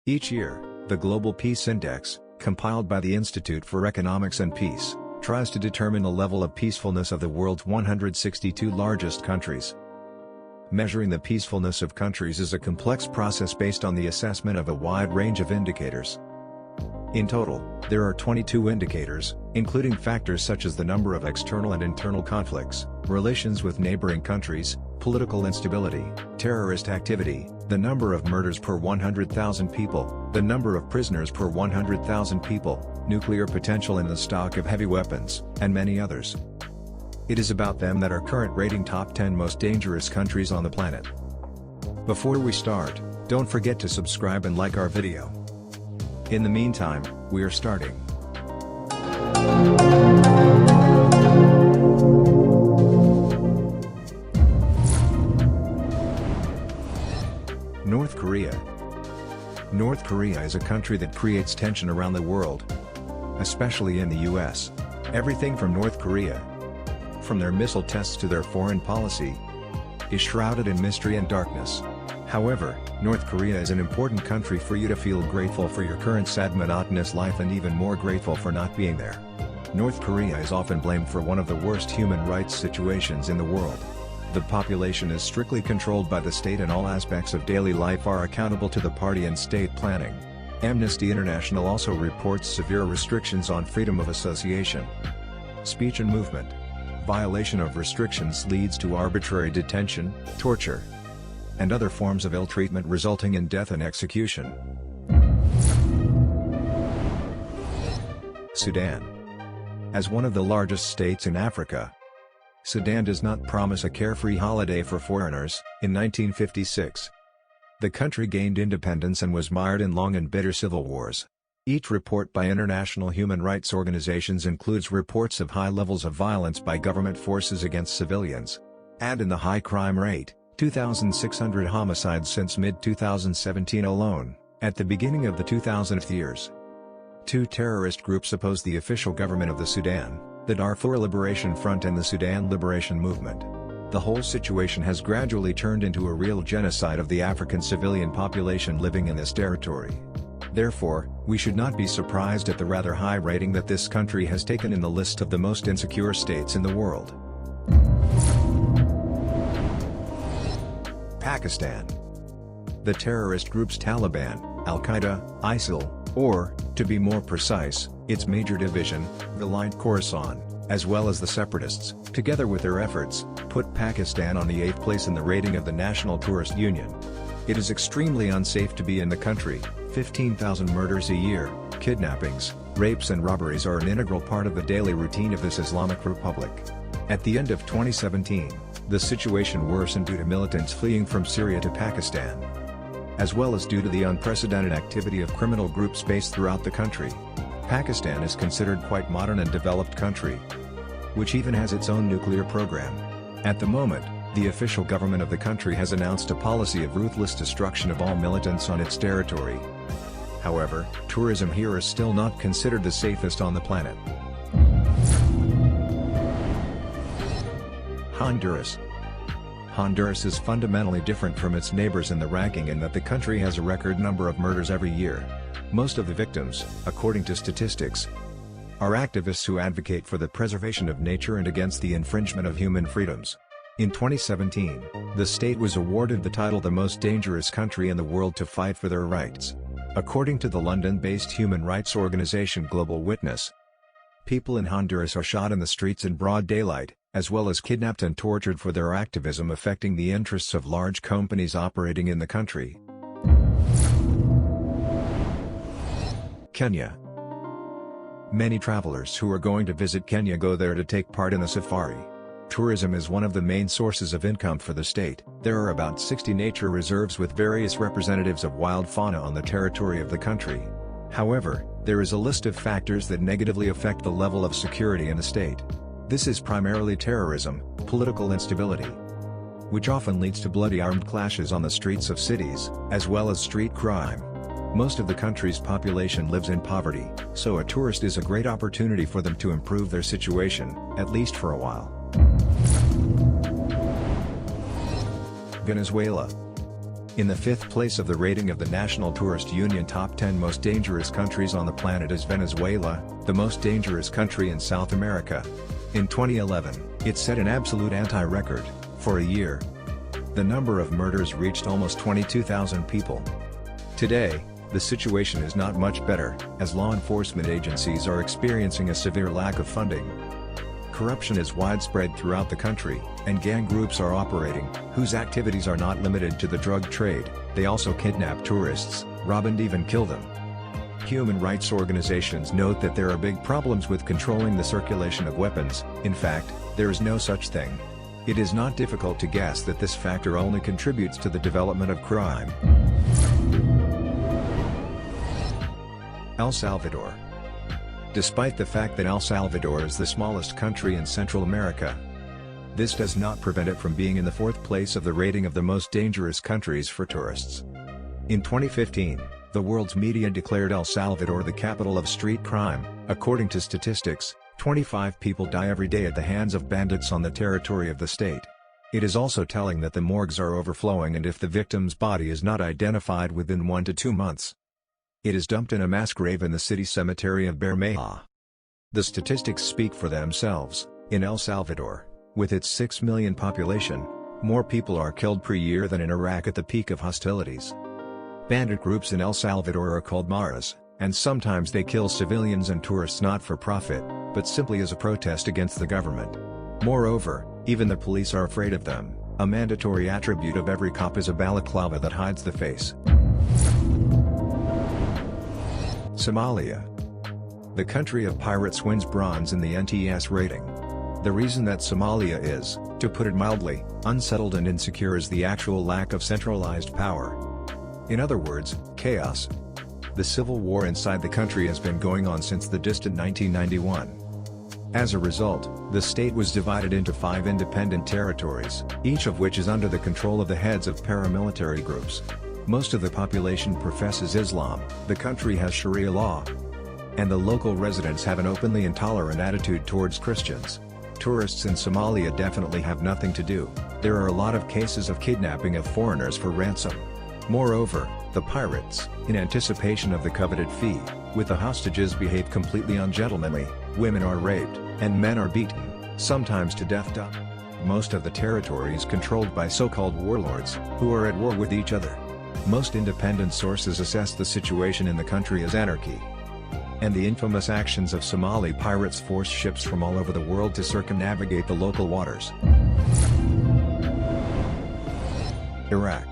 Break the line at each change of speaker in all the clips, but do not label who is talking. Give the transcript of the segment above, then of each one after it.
Each year, the Global Peace Index, compiled by the Institute for Economics and Peace, tries to determine the level of peacefulness of the world's 162 largest countries. Measuring the peacefulness of countries is a complex process based on the assessment of a wide range of indicators. In total, there are 22 indicators, including factors such as the number of external and internal conflicts, relations with neighboring countries, political instability, terrorist activity, the number of murders per 100,000 people, the number of prisoners per 100,000 people, nuclear potential in the stock of heavy weapons, and many others. It is about them that our current rating top 10 most dangerous countries on the planet. Before we start, don't forget to subscribe and like our video. In the meantime, we are starting. North Korea. North Korea is a country that creates tension around the world, especially in the US. Everything from North Korea, from their missile tests to their foreign policy, is shrouded in mystery and darkness. However, North Korea is an important country for you to feel grateful for your current sad monotonous life and even more grateful for not being there. North Korea is often blamed for one of the worst human rights situations in the world. The population is strictly controlled by the state and all aspects of daily life are accountable to the party and state planning. Amnesty International also reports severe restrictions on freedom of association, speech and movement. Violation of restrictions leads to arbitrary detention, torture, and other forms of ill treatment resulting in death and execution. Sudan. As one of the largest states in Africa, Sudan does not promise a carefree holiday for foreigners. In 1956, the country gained independence and was mired in long and bitter civil wars. Each report by international human rights organizations includes reports of high levels of violence by government forces against civilians. Add in the high crime rate, 2,600 homicides since mid-2017 alone. At the beginning of the 2000th years, two terrorist groups opposed the official government of the Sudan, the Darfur Liberation Front and the Sudan Liberation Movement. The whole situation has gradually turned into a real genocide of the African civilian population living in this territory. Therefore, we should not be surprised at the rather high rating that this country has taken in the list of the most insecure states in the world. Pakistan. The terrorist groups Taliban, Al-Qaeda, ISIL, or, to be more precise, its major division, the Light Khorasan, as well as the separatists, together with their efforts, put Pakistan on the 8th place in the rating of the National Tourist Union. It is extremely unsafe to be in the country. 15,000 murders a year, kidnappings, rapes and robberies are an integral part of the daily routine of this Islamic Republic. At the end of 2017, the situation worsened due to militants fleeing from Syria to Pakistan, as well as due to the unprecedented activity of criminal groups based throughout the country. Pakistan is considered quite modern and developed country, which even has its own nuclear program. At the moment, the official government of the country has announced a policy of ruthless destruction of all militants on its territory. However, tourism here is still not considered the safest on the planet. Honduras. Honduras is fundamentally different from its neighbors in the ranking in that the country has a record number of murders every year. Most of the victims, according to statistics, are activists who advocate for the preservation of nature and against the infringement of human freedoms. In 2017, the state was awarded the title the most dangerous country in the world to fight for their rights. According to the London-based human rights organization Global Witness, people in Honduras are shot in the streets in broad daylight, as well as kidnapped and tortured for their activism affecting the interests of large companies operating in the country. Kenya. Many travelers who are going to visit Kenya go there to take part in the safari. Tourism is one of the main sources of income for the state. There are about 60 nature reserves with various representatives of wild fauna on the territory of the country. However, there is a list of factors that negatively affect the level of security in the state. This is primarily terrorism, political instability, which often leads to bloody armed clashes on the streets of cities, as well as street crime. Most of the country's population lives in poverty, so a tourist is a great opportunity for them to improve their situation, at least for a while. Venezuela. In the 5th place of the rating of the National Tourist Union Top 10 Most Dangerous Countries on the Planet is Venezuela, the most dangerous country in South America. In 2011, it set an absolute anti-record. For a year, the number of murders reached almost 22,000 people. Today, the situation is not much better, as law enforcement agencies are experiencing a severe lack of funding. Corruption is widespread throughout the country, and gang groups are operating, whose activities are not limited to the drug trade. They also kidnap tourists, rob and even kill them. Human rights organizations note that there are big problems with controlling the circulation of weapons. In fact, there is no such thing. It is not difficult to guess that this factor only contributes to the development of crime. El Salvador. Despite the fact that El Salvador is the smallest country in Central America, this does not prevent it from being in the 4th place of the rating of the most dangerous countries for tourists. In 2015, the world's media declared El Salvador the capital of street crime. According to statistics, 25 people die every day at the hands of bandits on the territory of the state. It is also telling that the morgues are overflowing, and if the victim's body is not identified within 1 to 2 months, it is dumped in a mass grave in the city cemetery of Bermeja. The statistics speak for themselves. In El Salvador, with its 6 million population, more people are killed per year than in Iraq at the peak of hostilities. Bandit groups in El Salvador are called maras, and sometimes they kill civilians and tourists not for profit, but simply as a protest against the government. Moreover, even the police are afraid of them. A mandatory attribute of every cop is a balaclava that hides the face. Somalia. The country of pirates wins bronze in the NTS rating. The reason that Somalia is, to put it mildly, unsettled and insecure is the actual lack of centralized power. In other words, chaos. The civil war inside the country has been going on since the distant 1991. As a result, the state was divided into 5 independent territories, each of which is under the control of the heads of paramilitary groups. Most of the population professes Islam, the country has Sharia law, and the local residents have an openly intolerant attitude towards Christians. Tourists in Somalia definitely have nothing to do. There are a lot of cases of kidnapping of foreigners for ransom. Moreover, the pirates, in anticipation of the coveted fee, with the hostages behave completely ungentlemanly, women are raped, and men are beaten, sometimes to death. Most of the territory is controlled by so-called warlords, who are at war with each other. Most independent sources assess the situation in the country as anarchy. And the infamous actions of Somali pirates force ships from all over the world to circumnavigate the local waters. Iraq.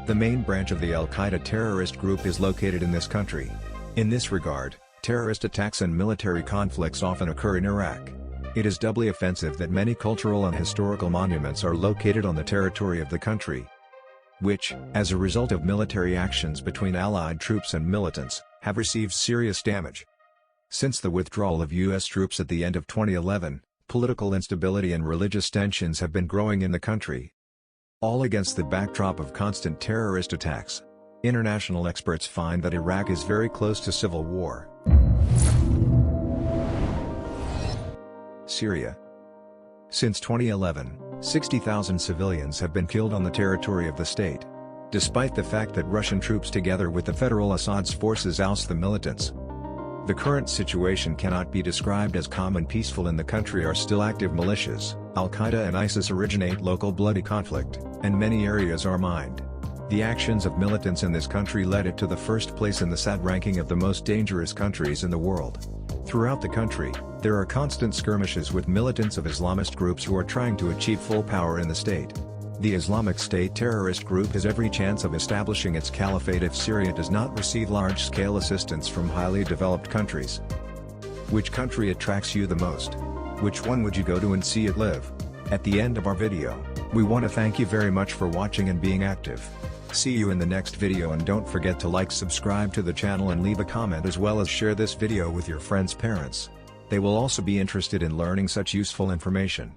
The main branch of the Al-Qaeda terrorist group is located in this country. In this regard, terrorist attacks and military conflicts often occur in Iraq. It is doubly offensive that many cultural and historical monuments are located on the territory of the country, which, as a result of military actions between Allied troops and militants, have received serious damage. Since the withdrawal of U.S. troops at the end of 2011, political instability and religious tensions have been growing in the country, all against the backdrop of constant terrorist attacks. International experts find that Iraq is very close to civil war. Syria. Since 2011, 60,000 civilians have been killed on the territory of the state. Despite the fact that Russian troops together with the federal Assad's forces oust the militants, the current situation cannot be described as calm and peaceful. In the country are still active militias. Al-Qaeda and ISIS originate local bloody conflict, and many areas are mined. The actions of militants in this country led it to the first place in the SAD ranking of the most dangerous countries in the world. Throughout the country, there are constant skirmishes with militants of Islamist groups who are trying to achieve full power in the state. The Islamic State terrorist group has every chance of establishing its caliphate if Syria does not receive large-scale assistance from highly developed countries. Which country attracts you the most? Which one would you go to and see it live? At the end of our video, we want to thank you very much for watching and being active. See you in the next video, and don't forget to like, subscribe to the channel and leave a comment, as well as share this video with your friends' parents. They will also be interested in learning such useful information.